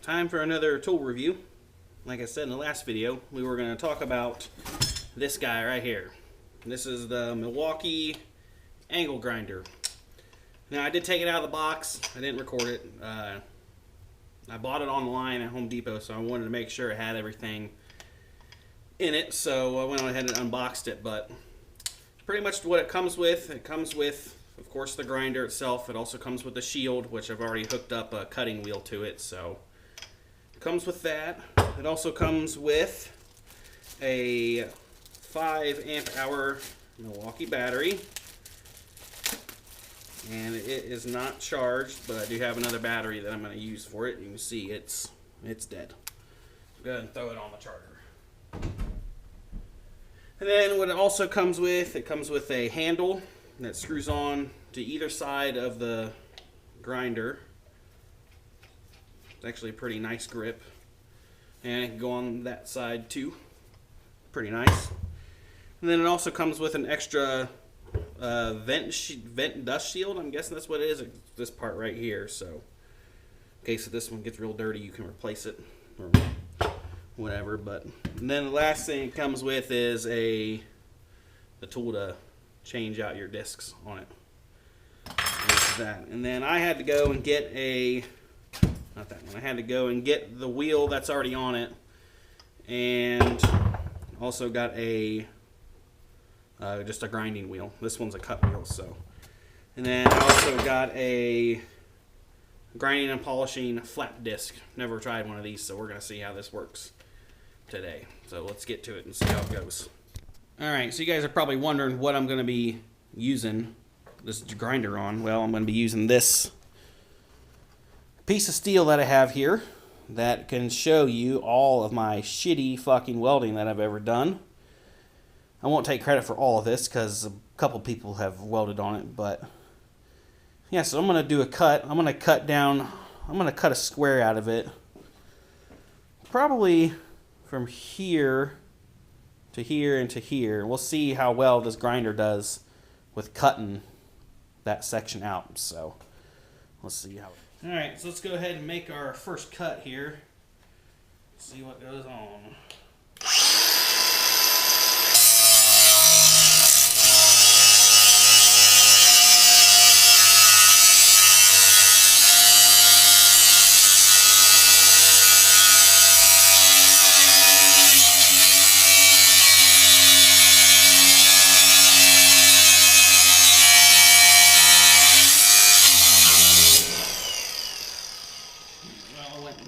time for another tool review. Like I said in the last video, we were going to talk about this guy right here. This is the Milwaukee angle grinder. Now I did take it out of the box. I didn't record it. I bought it online at Home Depot, so I wanted to make sure it had everything in it. So I went on ahead and unboxed it. But pretty much what it comes with, of course, the grinder itself. It also comes with the shield, which I've already hooked up a cutting wheel to it. So it comes with that. It also comes with a 5 amp hour Milwaukee battery. And it is not charged, but I do have another battery that I'm going to use for it. You can see it's dead. Go ahead and throw it on the charger. And then what it also comes with, it comes with a handle that screws on to either side of the grinder. It's actually a pretty nice grip. And it can go on that side too. Pretty nice. And then it also comes with an extra vent dust shield. I'm guessing that's what it is. This part right here. So in case if this one gets real dirty, you can replace it or whatever. But and then the last thing it comes with is the tool to change out your discs on it. That. And then I had to go and get not that one. I had to go and get the wheel that's already on it, and also got just a grinding wheel. This one's a cut wheel. So, and then I also got a grinding and polishing flat disc. Never tried one of these, so we're gonna see how this works today. So let's get to it and see how it goes. All right. So you guys are probably wondering what I'm gonna be using this grinder on. Well, I'm gonna be using this piece of steel that I have here that can show you all of my shitty fucking welding that I've ever done. I won't take credit for all of this because a couple people have welded on it, but yeah, so I'm going to do a cut. I'm going to cut a square out of it, probably from here to here and to here. We'll see how well this grinder does with cutting that section out. So let's see how. All right, so let's go ahead and make our first cut here. See what goes on.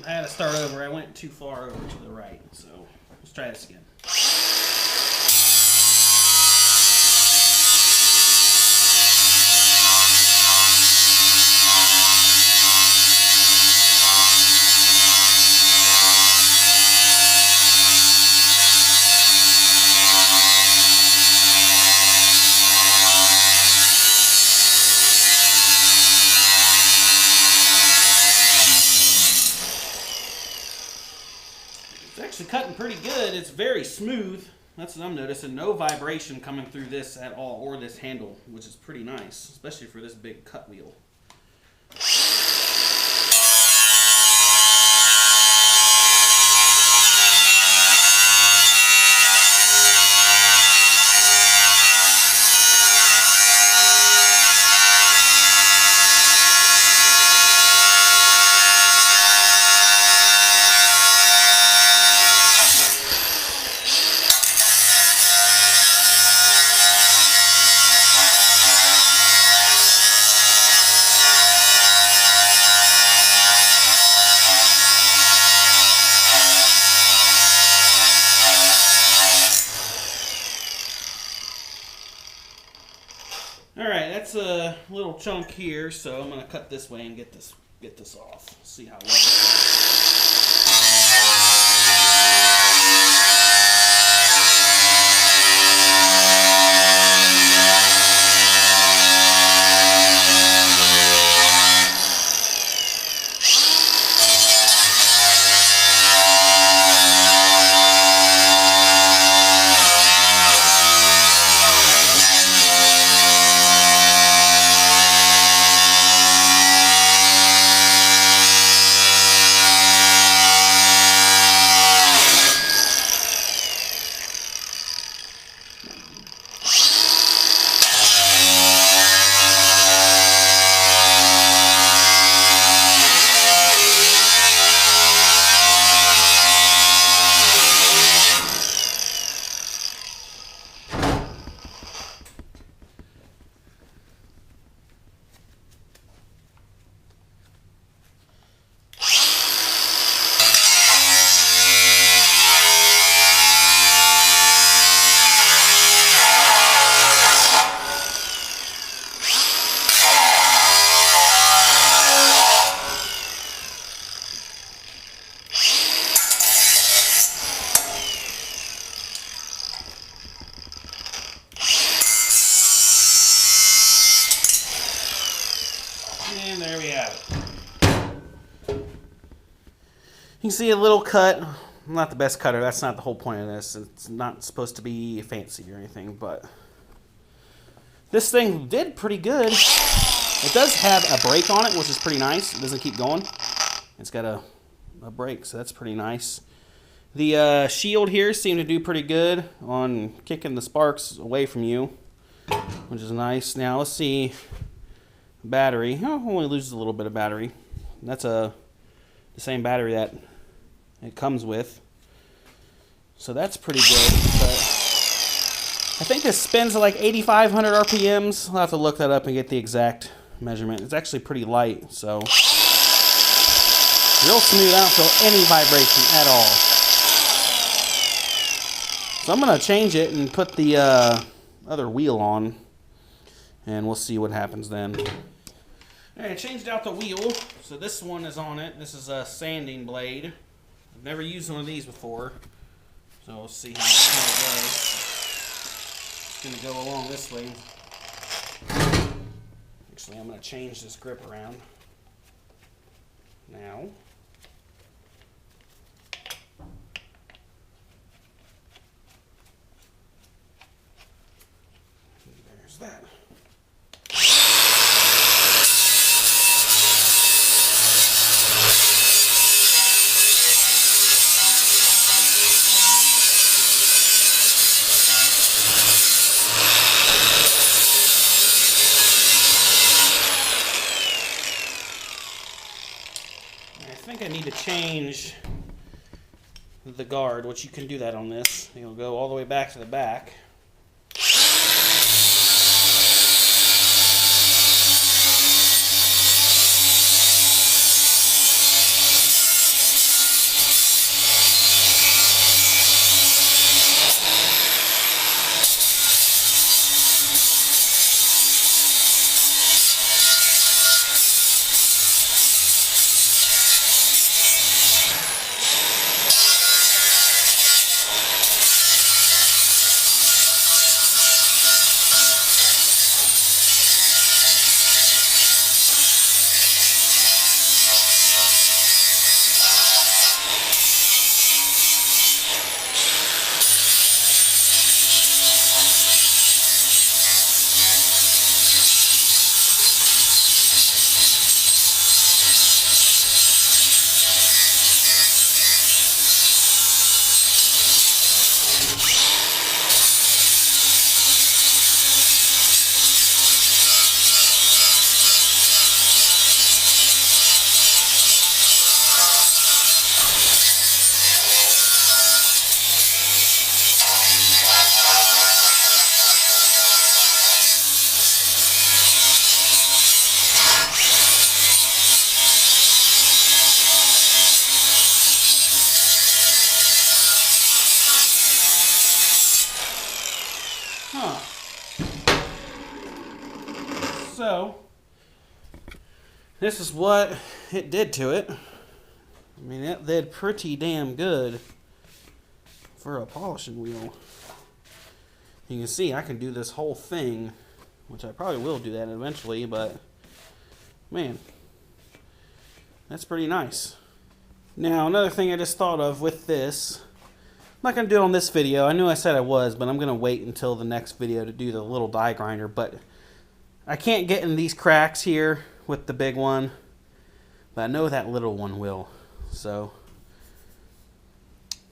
I had to start over. I went too far over to the right, so let's try this again. Actually cutting pretty good. It's very smooth. That's what I'm noticing. No vibration coming through this at all, or this handle, which is pretty nice, especially for this big cut wheel. Alright, that's a little chunk here, so I'm going to cut this way and get this off. See how well it goes. And there we have it. You can see a little cut. I'm not the best cutter. That's not the whole point of this. It's not supposed to be fancy or anything, but this thing did pretty good. It does have a brake on it, which is pretty nice. It doesn't keep going. It's got a brake, so that's pretty nice. The shield here seemed to do pretty good on kicking the sparks away from you, which is nice. Now let's see. Battery. Oh, only loses a little bit of battery. That's the same battery that it comes with, so that's pretty good. But I think this spins at like 8,500 RPMs. I'll have to look that up and get the exact measurement. It's actually pretty light, so real smooth. I don't feel any vibration at all. So I'm gonna change it and put the other wheel on, and we'll see what happens then. Alright, I changed out the wheel, so this one is on it. This is a sanding blade. I've never used one of these before, so we'll see how it goes. It's going to go along this way. Actually, I'm going to change this grip around now. There's that. I think I need to change the guard, which you can do that on this. It'll go all the way back to the back. So, this is what it did to it. I mean, it did pretty damn good for a polishing wheel. You can see I can do this whole thing, which I probably will do that eventually, but man, that's pretty nice. Now, another thing I just thought of with this, I'm not going to do it on this video. I knew I said I was, but I'm going to wait until the next video to do the little die grinder. But I can't get in these cracks here with the big one, but I know that little one will. So,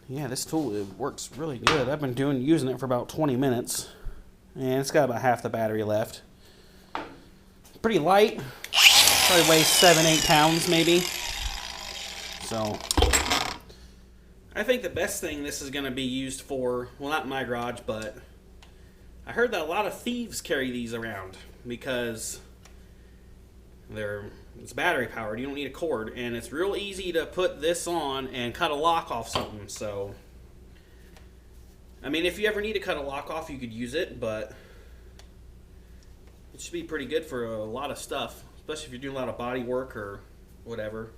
yeah, this tool, it works really good. I've been using it for about 20 minutes, and it's got about half the battery left. Pretty light. Probably weighs 7-8 pounds maybe. So, I think the best thing this is going to be used for, well, not in my garage, but I heard that a lot of thieves carry these around because it's battery powered. You don't need a cord, and it's real easy to put this on and cut a lock off something. So, I mean, if you ever need to cut a lock off, you could use it, but it should be pretty good for a lot of stuff, especially if you're doing a lot of body work or whatever,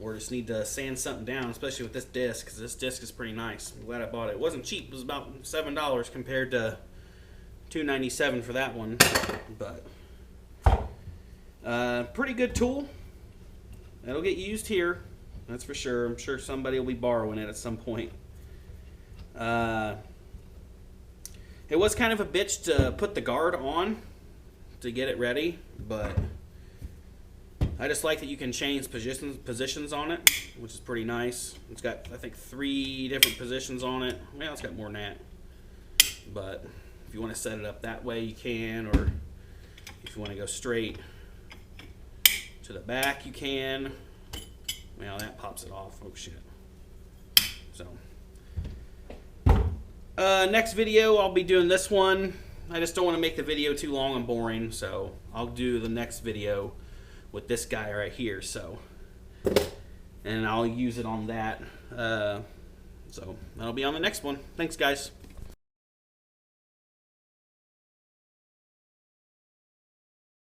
or just need to sand something down, especially with this disc, because this disc is pretty nice. I'm glad I bought it. It wasn't cheap. It was about $7 compared to $2.97 for that one, but Pretty good tool. It'll get used here, that's for sure. I'm sure somebody will be borrowing it at some point. It was kind of a bitch to put the guard on to get it ready, but I just like that you can change positions on it, which is pretty nice. It's got, I think, 3 different positions on it. Well, it's got more than that. But if you want to set it up that way, you can, or if you want to go straight to the back, you can. Well, that pops it off. Oh, shit. So, next video, I'll be doing this one. I just don't want to make the video too long and boring, so I'll do the next video with this guy right here. So, and I'll use it on that. So that'll be on the next one. Thanks, guys.